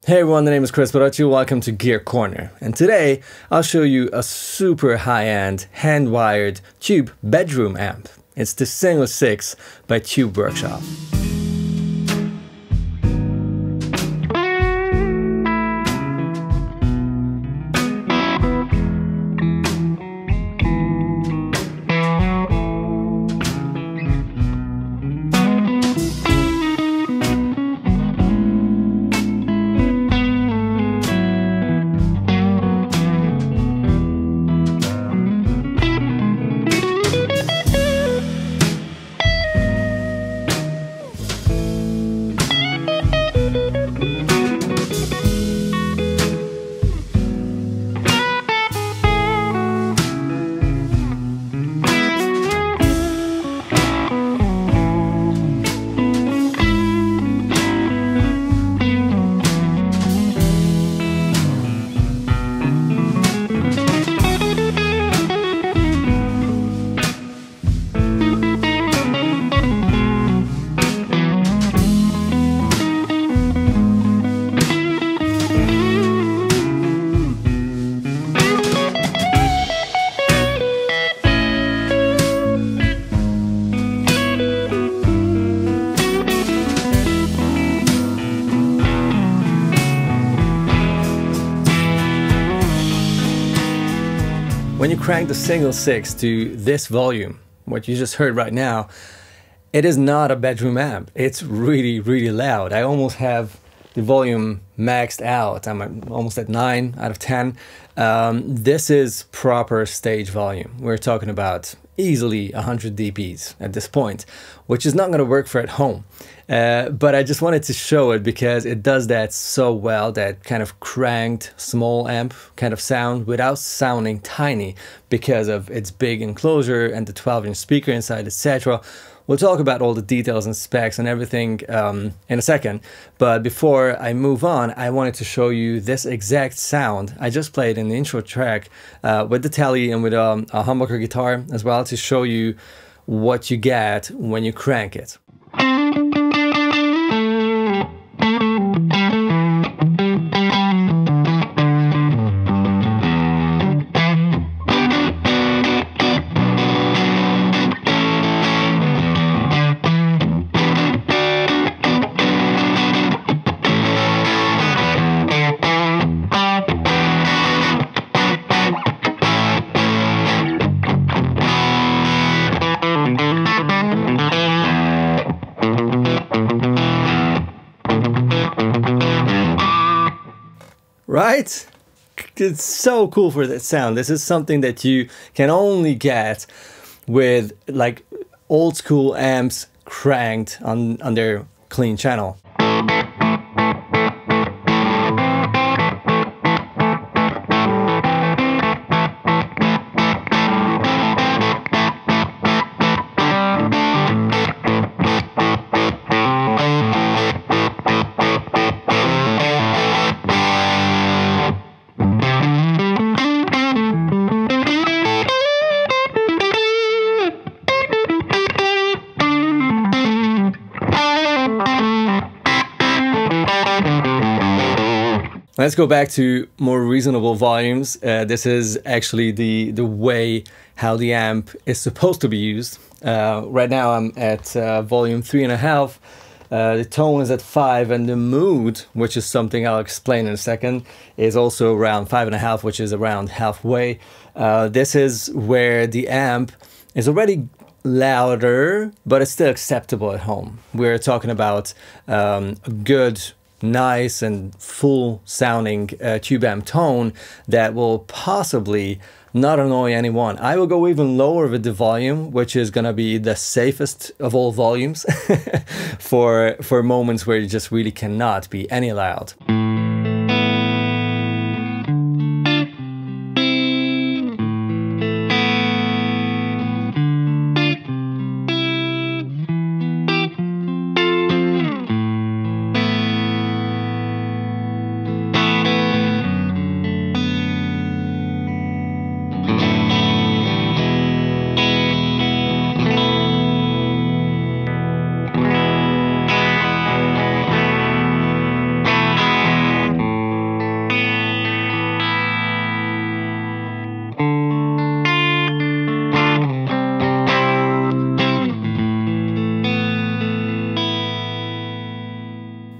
Hey everyone, the name is Kris Barocsi. Welcome to Gear Corner. And today I'll show you a super high-end hand-wired tube bedroom amp. It's the Single Six by Tube Workshop. When you crank the Single Six to this volume, what you just heard right now, it is not a bedroom amp. It's really, really loud. I almost have the volume maxed out. I'm almost at 9 out of 10. This is proper stage volume. We're talking about easily 100 dBs at this point, which is not going to work for at home. But I just wanted to show it because it does that so well, that kind of cranked small amp kind of sound without sounding tiny because of its big enclosure and the 12-inch speaker inside, etc. We'll talk about all the details and specs and everything in a second. But before I move on, I wanted to show you this exact sound I just played in the intro track with the tele and with a humbucker guitar as well, to show you what you get when you crank it. Right? It's so cool for that sound. This is something that you can only get with like old school amps cranked on their clean channel. Let's go back to more reasonable volumes. This is actually the way how the amp is supposed to be used. Right now I'm at volume 3.5. The tone is at 5, and the mood, which is something I'll explain in a second, is also around 5.5, which is around halfway. This is where the amp is already louder, but it's still acceptable at home. We're talking about a good, nice and full sounding tube amp tone that will possibly not annoy anyone. I will go even lower with the volume, which is gonna be the safest of all volumes for moments where you just really cannot be any loud.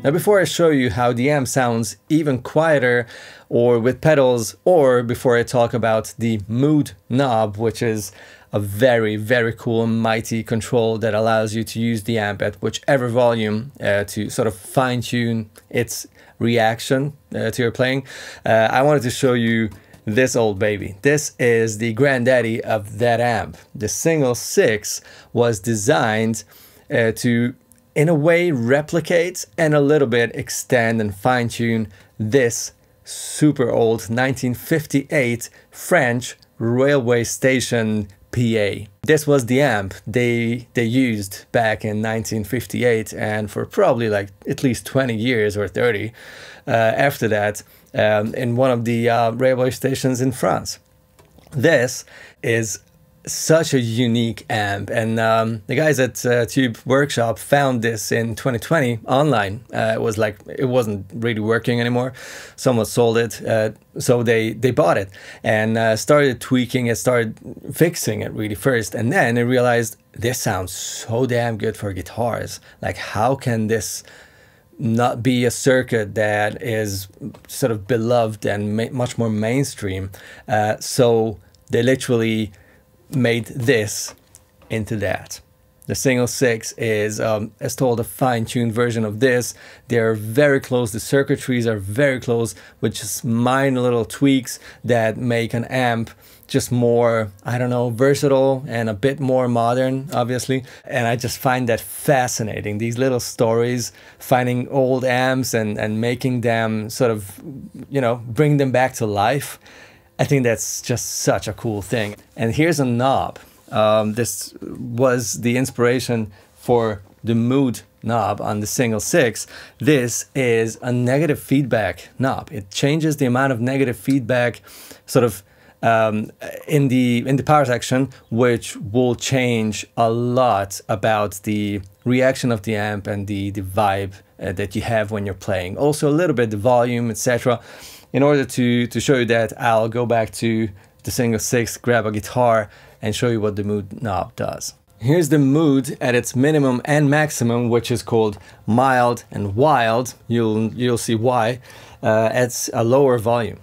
Now before I show you how the amp sounds even quieter or with pedals, or before I talk about the mood knob, which is a very, very cool mighty control that allows you to use the amp at whichever volume to sort of fine tune its reaction to your playing, I wanted to show you this old baby. This is the granddaddy of that amp. The Single Six was designed to, in a way, replicate and a little bit extend and fine tune this super old 1958 French railway station PA. This was the amp they used back in 1958, and for probably like at least 20 years or 30 after that, in one of the railway stations in France. This is such a unique amp, and the guys at Tube Workshop found this in 2020 online. It wasn't really working anymore. Someone sold it, so they bought it and started tweaking it, started fixing it really first, and then they realized this sounds so damn good for guitars. Like, how can this not be a circuit that is sort of beloved and much more mainstream? So they literally made this into that. The Single Six is, as told, a fine-tuned version of this. They're very close. The circuitries are very close, with just minor little tweaks that make an amp just more, I don't know, versatile and a bit more modern, obviously. And I just find that fascinating. These little stories, finding old amps and making them sort of, you know, bring them back to life. I think that's just such a cool thing. And here's a knob. This was the inspiration for the mood knob on the Single Six. This is a negative feedback knob. It changes the amount of negative feedback sort of in the power section, which will change a lot about the reaction of the amp and the vibe that you have when you're playing. Also a little bit the volume, etc. In order to show you that, I'll go back to the Single Six, grab a guitar, and show you what the mood knob does. Here's the mood at its minimum and maximum, which is called mild and wild. You'll see why. At a lower volume.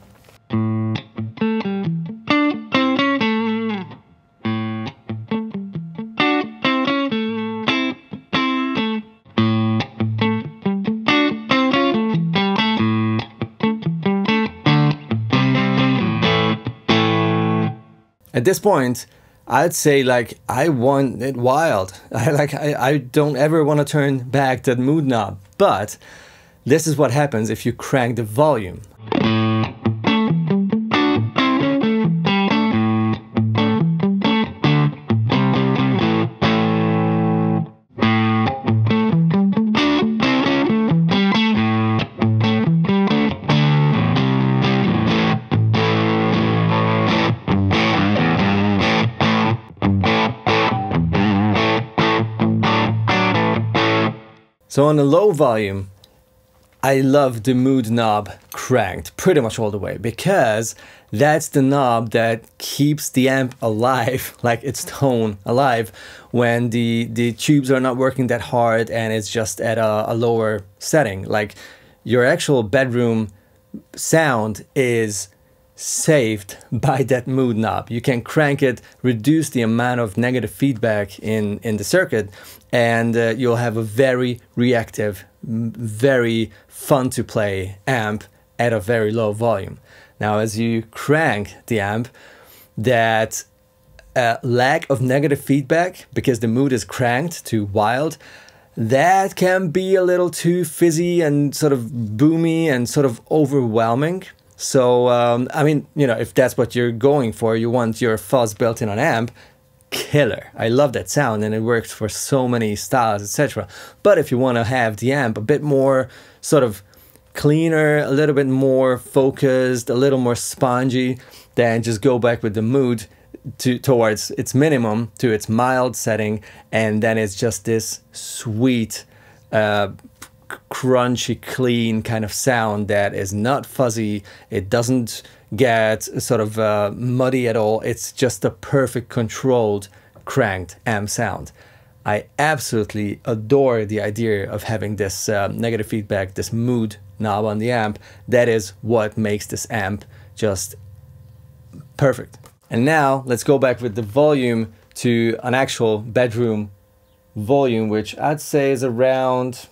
At this point, I'd say like I want it wild. I don't ever want to turn back that mood knob. But this is what happens if you crank the volume. So on a low volume, I love the mood knob cranked pretty much all the way, because that's the knob that keeps the amp alive, like its tone alive, when the tubes are not working that hard and it's just at a lower setting. Like, your actual bedroom sound is saved by that mood knob. You can crank it, reduce the amount of negative feedback in the circuit, and you'll have a very reactive, very fun to play amp at a very low volume. Now, as you crank the amp, that lack of negative feedback, because the mood is cranked to wild, that can be a little too fizzy and sort of boomy and sort of overwhelming. So, I mean, you know, if that's what you're going for, you want your fuzz built in an amp, killer. I love that sound and it works for so many styles, etc. But if you want to have the amp a bit more sort of cleaner, a little bit more focused, a little more spongy, then just go back with the mood towards its minimum, to its mild setting, and then it's just this sweet, crunchy, clean kind of sound that is not fuzzy. It doesn't get sort of muddy at all. It's just a perfect controlled cranked amp sound. I absolutely adore the idea of having this negative feedback, this mood knob on the amp. That is what makes this amp just perfect. And now let's go back with the volume to an actual bedroom volume, which I'd say is around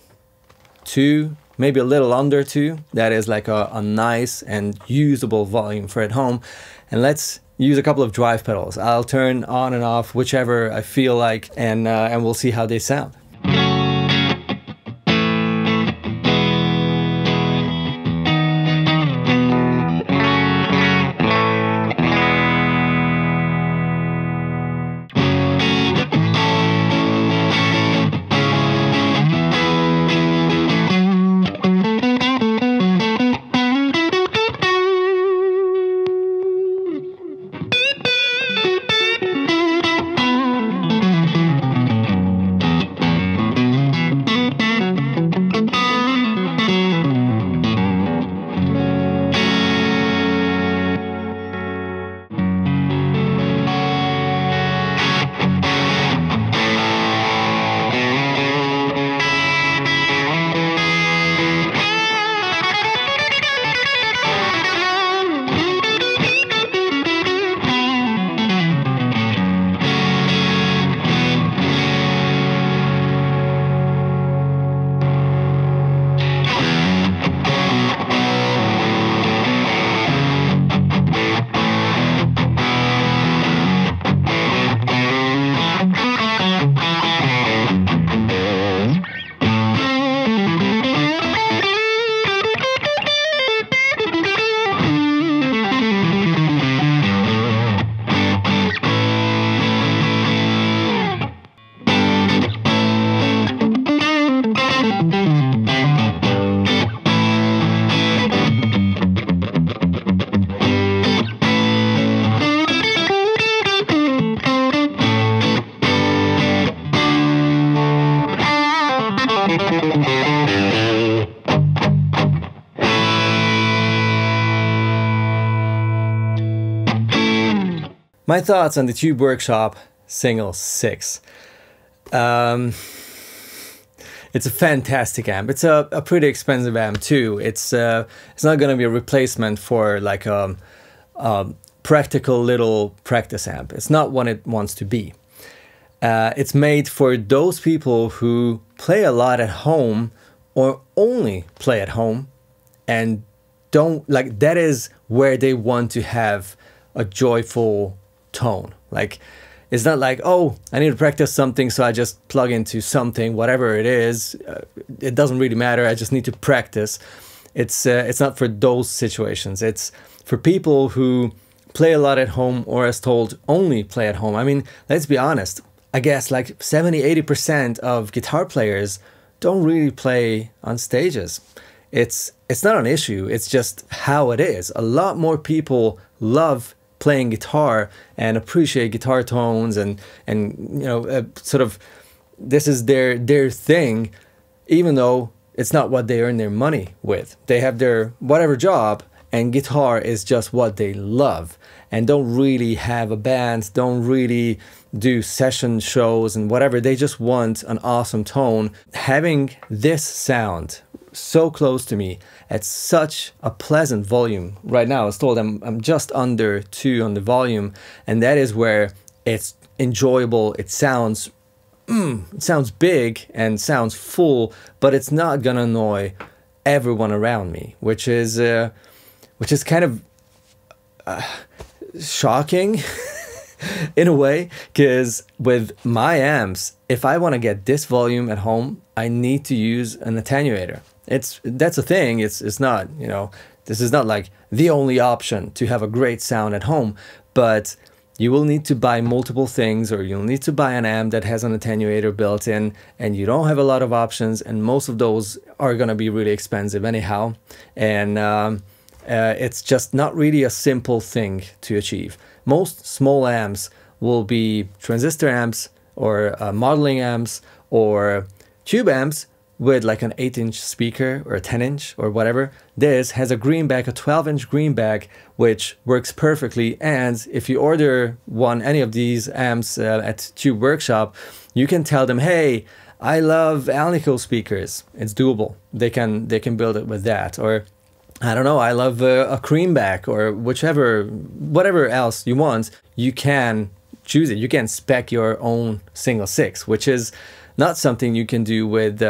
2, maybe a little under 2. That is like a nice and usable volume for at home. And let's use a couple of drive pedals. I'll turn on and off whichever I feel like, and we'll see how they sound. My thoughts on the Tube Workshop Single Six. It's a fantastic amp. It's a pretty expensive amp too. It's not going to be a replacement for like a practical little practice amp. It's not what it wants to be. It's made for those people who play a lot at home or only play at home and don't like, that is where they want to have a joyful tone. Like, it's not like, oh, I need to practice something, so I just plug into something, whatever it is. It doesn't really matter. I just need to practice. It's not for those situations. It's for people who play a lot at home, or as told, only play at home. I mean, let's be honest. I guess like 70–80% of guitar players don't really play on stages. It's not an issue. It's just how it is. A lot more people love playing guitar and appreciate guitar tones, and you know, sort of this is their thing, even though it's not what they earn their money with. They have their whatever job, and guitar is just what they love, and don't really have a band, don't really do session shows and whatever. They just want an awesome tone. Having this sound so close to me at such a pleasant volume right now, I was told I'm just under 2 on the volume, and that is where it's enjoyable. It sounds big and sounds full, but it's not gonna annoy everyone around me, which is kind of shocking in a way, because with my amps, if I want to get this volume at home, I need to use an attenuator. That's a thing. It's not, you know, this is not like the only option to have a great sound at home, but you will need to buy multiple things, or you'll need to buy an amp that has an attenuator built in, and you don't have a lot of options, and most of those are going to be really expensive anyhow, and it's just not really a simple thing to achieve. Most small amps will be transistor amps or modeling amps or tube amps with like an 8-inch speaker or a 10-inch or whatever. This has a greenback, a 12-inch greenback, which works perfectly. And if you order any of these amps at Tube Workshop, you can tell them, hey, I love Alnico speakers. It's doable. They can build it with that. Or I don't know, I love a creamback or whatever else you want. You can choose it. You can spec your own Single Six, which is not something you can do with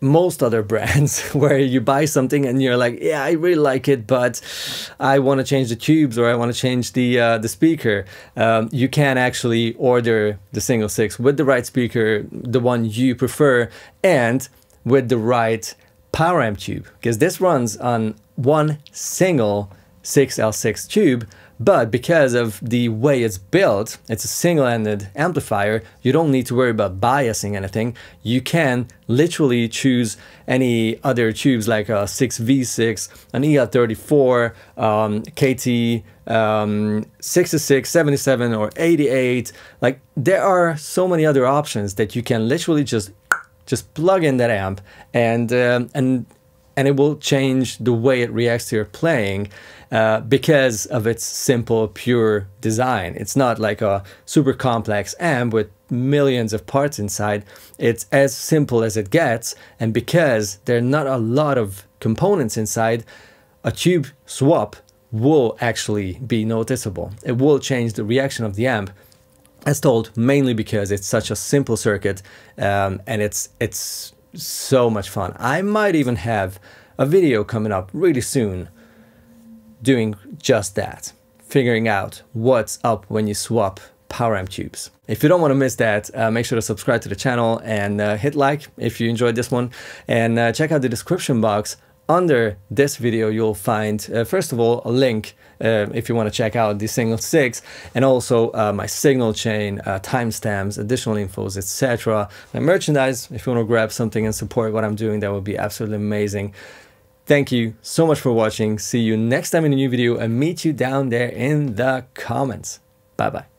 most other brands, where you buy something and you're like, yeah, I really like it, but I want to change the tubes or I want to change the speaker. You can actually order the Single Six with the right speaker, the one you prefer, and with the right power amp tube, because this runs on one single 6L6 tube. But because of the way it's built, it's a single-ended amplifier, you don't need to worry about biasing anything. You can literally choose any other tubes like a 6V6, an EL34, KT 66, 77 or 88. Like, there are so many other options that you can literally just plug in that amp and it will change the way it reacts to your playing because of its simple, pure design. It's not like a super complex amp with millions of parts inside. It's as simple as it gets, and because there are not a lot of components inside, a tube swap will actually be noticeable. It will change the reaction of the amp, as told, mainly because it's such a simple circuit, and it's so much fun. I might even have a video coming up really soon doing just that, figuring out what's up when you swap power amp tubes. If you don't want to miss that, make sure to subscribe to the channel and hit like if you enjoyed this one, and check out the description box. Under this video you'll find first of all a link if you want to check out the Single Six, and also my signal chain, timestamps, additional infos, etc. My merchandise, if you want to grab something and support what I'm doing, that would be absolutely amazing. Thank you so much for watching. See you next time in a new video, and meet you down there in the comments. Bye bye.